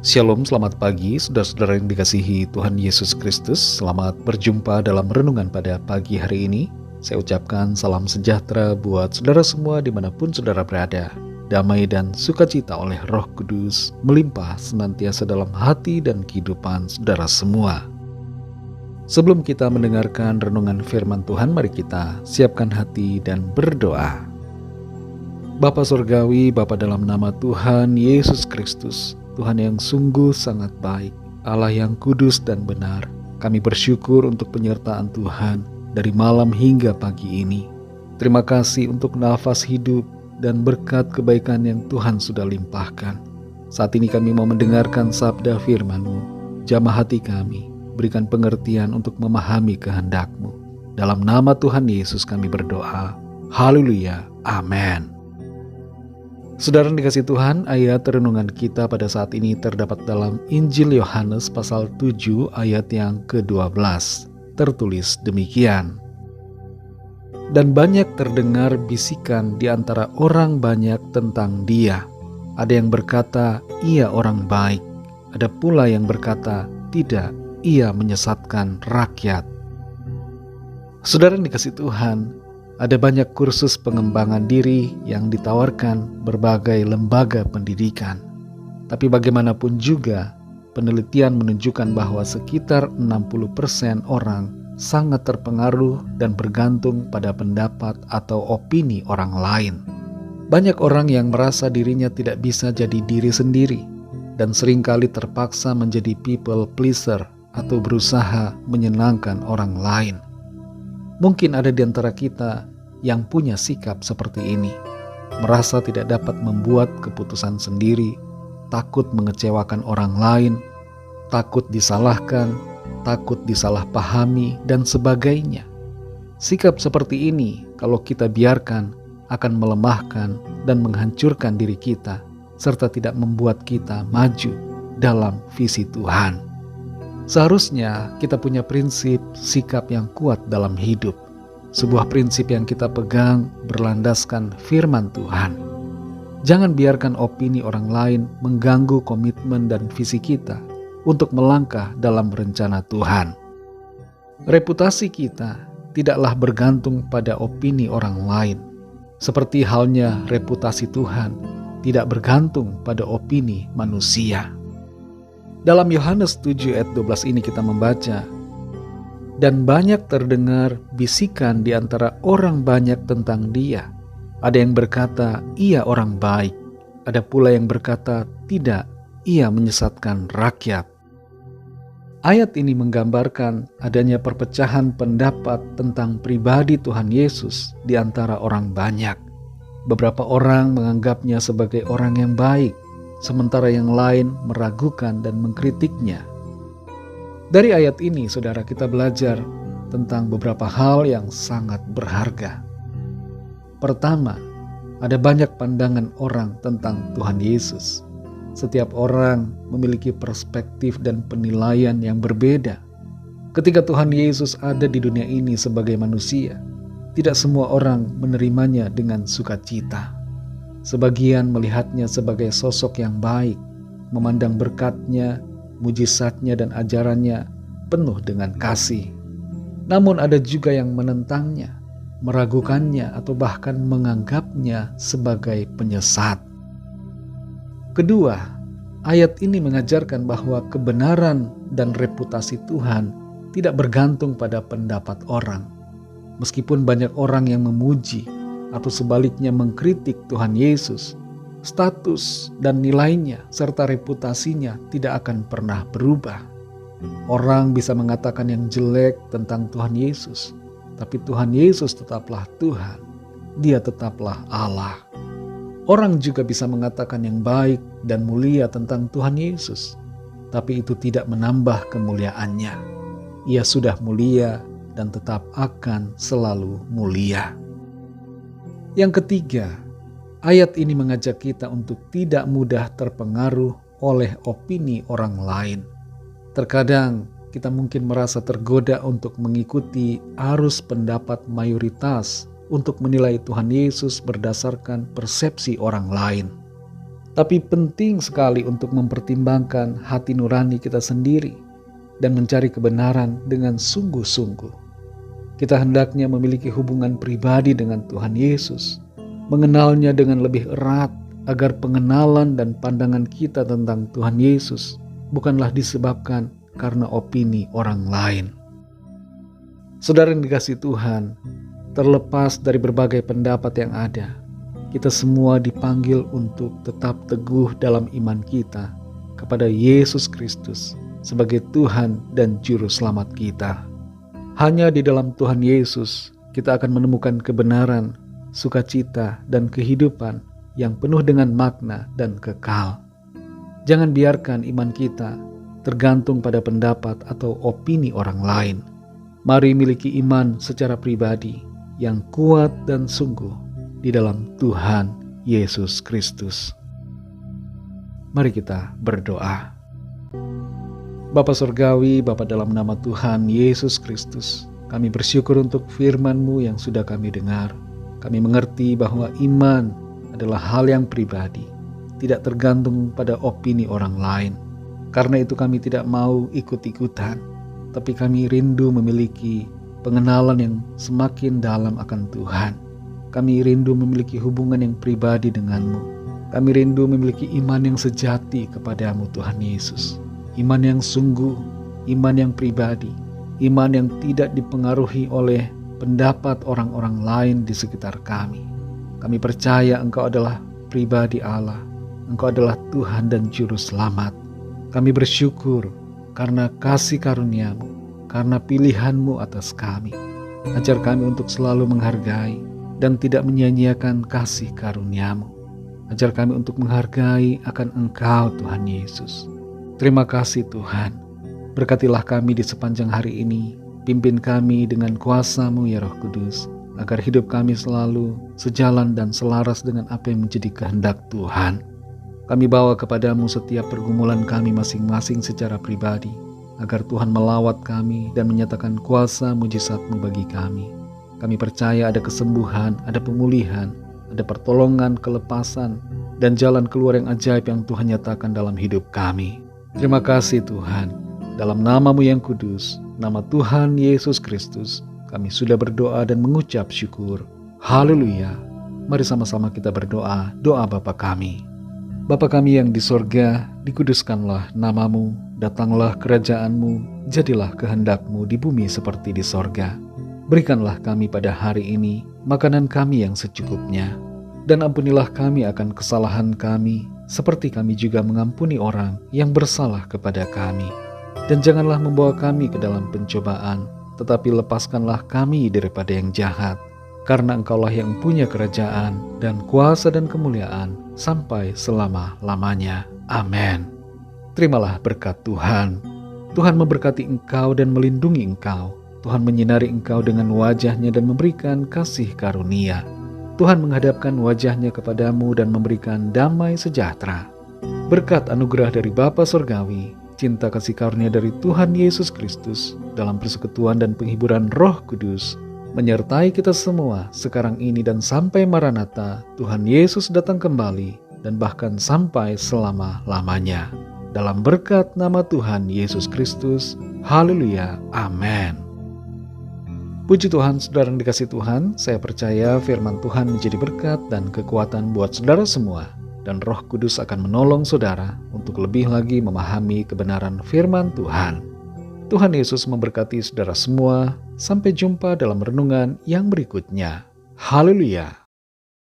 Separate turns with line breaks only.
Shalom, selamat pagi saudara-saudara yang dikasihi Tuhan Yesus Kristus. Selamat berjumpa dalam renungan pada pagi hari ini. Saya ucapkan salam sejahtera buat saudara semua dimanapun saudara berada. Damai dan sukacita oleh Roh Kudus melimpah senantiasa dalam hati dan kehidupan saudara semua. Sebelum kita mendengarkan renungan firman Tuhan, mari kita siapkan hati dan berdoa. Bapa Surgawi, Bapa dalam nama Tuhan Yesus Kristus, Tuhan yang sungguh sangat baik, Allah yang kudus dan benar, kami bersyukur untuk penyertaan Tuhan dari malam hingga pagi ini. Terima kasih untuk nafas hidup dan berkat kebaikan yang Tuhan sudah limpahkan. Saat ini kami mau mendengarkan sabda firman-Mu. Jamah hati kami, berikan pengertian untuk memahami kehendak-Mu. Dalam nama Tuhan Yesus kami berdoa. Haleluya. Amin. Saudara yang dikasihi Tuhan, ayat renungan kita pada saat ini terdapat dalam Injil Yohanes pasal 7 ayat yang ke-12. Tertulis demikian. Dan banyak terdengar bisikan di antara orang banyak tentang Dia. Ada yang berkata, ia orang baik. Ada pula yang berkata, tidak, ia menyesatkan rakyat. Saudara yang dikasihi Tuhan, ada banyak kursus pengembangan diri yang ditawarkan berbagai lembaga pendidikan. Tapi bagaimanapun juga, penelitian menunjukkan bahwa sekitar 60% orang sangat terpengaruh dan bergantung pada pendapat atau opini orang lain. Banyak orang yang merasa dirinya tidak bisa jadi diri sendiri dan seringkali terpaksa menjadi people pleaser atau berusaha menyenangkan orang lain. Mungkin ada di antara kita yang punya sikap seperti ini, merasa tidak dapat membuat keputusan sendiri, takut mengecewakan orang lain, takut disalahkan, takut disalahpahami, dan sebagainya. Sikap seperti ini, kalau kita biarkan, akan melemahkan dan menghancurkan diri kita, serta tidak membuat kita maju dalam visi Tuhan. Seharusnya kita punya prinsip sikap yang kuat dalam hidup. Sebuah prinsip yang kita pegang berlandaskan firman Tuhan. Jangan biarkan opini orang lain mengganggu komitmen dan visi kita untuk melangkah dalam rencana Tuhan. Reputasi kita tidaklah bergantung pada opini orang lain. Seperti halnya reputasi Tuhan tidak bergantung pada opini manusia. Dalam Yohanes 7 ayat 12 ini kita membaca, dan banyak terdengar bisikan di antara orang banyak tentang Dia. Ada yang berkata, ia orang baik. Ada pula yang berkata, tidak, ia menyesatkan rakyat. Ayat ini menggambarkan adanya perpecahan pendapat tentang pribadi Tuhan Yesus di antara orang banyak. Beberapa orang menganggapnya sebagai orang yang baik, sementara yang lain meragukan dan mengkritiknya. Dari ayat ini, saudara, kita belajar tentang beberapa hal yang sangat berharga. Pertama, ada banyak pandangan orang tentang Tuhan Yesus. Setiap orang memiliki perspektif dan penilaian yang berbeda. Ketika Tuhan Yesus ada di dunia ini sebagai manusia, tidak semua orang menerimanya dengan sukacita. Sebagian melihatnya sebagai sosok yang baik, memandang berkat-Nya, mujizatnya dan ajarannya penuh dengan kasih. Namun ada juga yang menentangnya, meragukannya atau bahkan menganggapnya sebagai penyesat. Kedua, ayat ini mengajarkan bahwa kebenaran dan reputasi Tuhan tidak bergantung pada pendapat orang. Meskipun banyak orang yang memuji atau sebaliknya mengkritik Tuhan Yesus, status dan nilainya serta reputasinya tidak akan pernah berubah. Orang bisa mengatakan yang jelek tentang Tuhan Yesus, tapi Tuhan Yesus tetaplah Tuhan. Dia tetaplah Allah. Orang juga bisa mengatakan yang baik dan mulia tentang Tuhan Yesus, tapi itu tidak menambah kemuliaannya. Ia sudah mulia dan tetap akan selalu mulia. Yang ketiga, ayat ini mengajak kita untuk tidak mudah terpengaruh oleh opini orang lain. Terkadang kita mungkin merasa tergoda untuk mengikuti arus pendapat mayoritas untuk menilai Tuhan Yesus berdasarkan persepsi orang lain. Tapi penting sekali untuk mempertimbangkan hati nurani kita sendiri dan mencari kebenaran dengan sungguh-sungguh. Kita hendaknya memiliki hubungan pribadi dengan Tuhan Yesus, mengenalnya dengan lebih erat agar pengenalan dan pandangan kita tentang Tuhan Yesus bukanlah disebabkan karena opini orang lain. Saudara yang dikasihi Tuhan, terlepas dari berbagai pendapat yang ada, kita semua dipanggil untuk tetap teguh dalam iman kita kepada Yesus Kristus sebagai Tuhan dan Juru Selamat kita. Hanya di dalam Tuhan Yesus kita akan menemukan kebenaran, sukacita, dan kehidupan yang penuh dengan makna dan kekal. Jangan biarkan iman kita tergantung pada pendapat atau opini orang lain. Mari miliki iman secara pribadi yang kuat dan sungguh di dalam Tuhan Yesus Kristus. Mari kita berdoa. Bapa Surgawi, Bapa dalam nama Tuhan Yesus Kristus, kami bersyukur untuk firman-Mu yang sudah kami dengar. Kami mengerti bahwa iman adalah hal yang pribadi, tidak tergantung pada opini orang lain. Karena itu kami tidak mau ikut-ikutan, tapi kami rindu memiliki pengenalan yang semakin dalam akan Tuhan. Kami rindu memiliki hubungan yang pribadi dengan-Mu. Kami rindu memiliki iman yang sejati kepada-Mu Tuhan Yesus. Iman yang sungguh, iman yang pribadi, iman yang tidak dipengaruhi oleh pendapat orang-orang lain di sekitar kami. Kami percaya Engkau adalah pribadi Allah. Engkau adalah Tuhan dan Juru Selamat. Kami bersyukur karena kasih karunia-Mu, karena pilihan-Mu atas kami. Ajar kami untuk selalu menghargai dan tidak menyia-nyiakan kasih karunia-Mu. Ajar kami untuk menghargai akan Engkau Tuhan Yesus. Terima kasih Tuhan. Berkatilah kami di sepanjang hari ini. Pimpin kami dengan kuasa-Mu ya Roh Kudus, agar hidup kami selalu sejalan dan selaras dengan apa yang menjadi kehendak Tuhan. Kami bawa kepadamu setiap pergumulan kami masing-masing secara pribadi, agar Tuhan melawat kami dan menyatakan kuasa mujizat-Mu bagi kami. Kami percaya ada kesembuhan, ada pemulihan, ada pertolongan, kelepasan, dan jalan keluar yang ajaib yang Tuhan nyatakan dalam hidup kami. Terima kasih Tuhan. Dalam nama-Mu yang kudus, nama Tuhan Yesus Kristus, kami sudah berdoa dan mengucap syukur. Haleluya. Mari sama-sama kita berdoa, doa Bapa kami. Bapa kami yang di sorga, dikuduskanlah nama-Mu, datanglah kerajaan-Mu, jadilah kehendak-Mu di bumi seperti di sorga. Berikanlah kami pada hari ini makanan kami yang secukupnya, dan ampunilah kami akan kesalahan kami, seperti kami juga mengampuni orang yang bersalah kepada kami. Dan janganlah membawa kami ke dalam pencobaan, tetapi lepaskanlah kami daripada yang jahat. Karena Engkaulah yang punya kerajaan dan kuasa dan kemuliaan sampai selama-lamanya. Amin. Terimalah berkat Tuhan. Tuhan memberkati engkau dan melindungi engkau. Tuhan menyinari engkau dengan wajah-Nya dan memberikan kasih karunia. Tuhan menghadapkan wajah-Nya kepadamu dan memberikan damai sejahtera. Berkat anugerah dari Bapa Surgawi, cinta kasih karunia dari Tuhan Yesus Kristus, dalam persekutuan dan penghiburan Roh Kudus, menyertai kita semua sekarang ini dan sampai Maranatha, Tuhan Yesus datang kembali, dan bahkan sampai selama-lamanya. Dalam berkat nama Tuhan Yesus Kristus, haleluya, amin. Puji Tuhan, saudara yang dikasihi Tuhan, saya percaya firman Tuhan menjadi berkat dan kekuatan buat saudara semua, dan Roh Kudus akan menolong saudara untuk lebih lagi memahami kebenaran firman Tuhan. Tuhan Yesus memberkati saudara semua. Sampai jumpa dalam renungan yang berikutnya. Haleluya.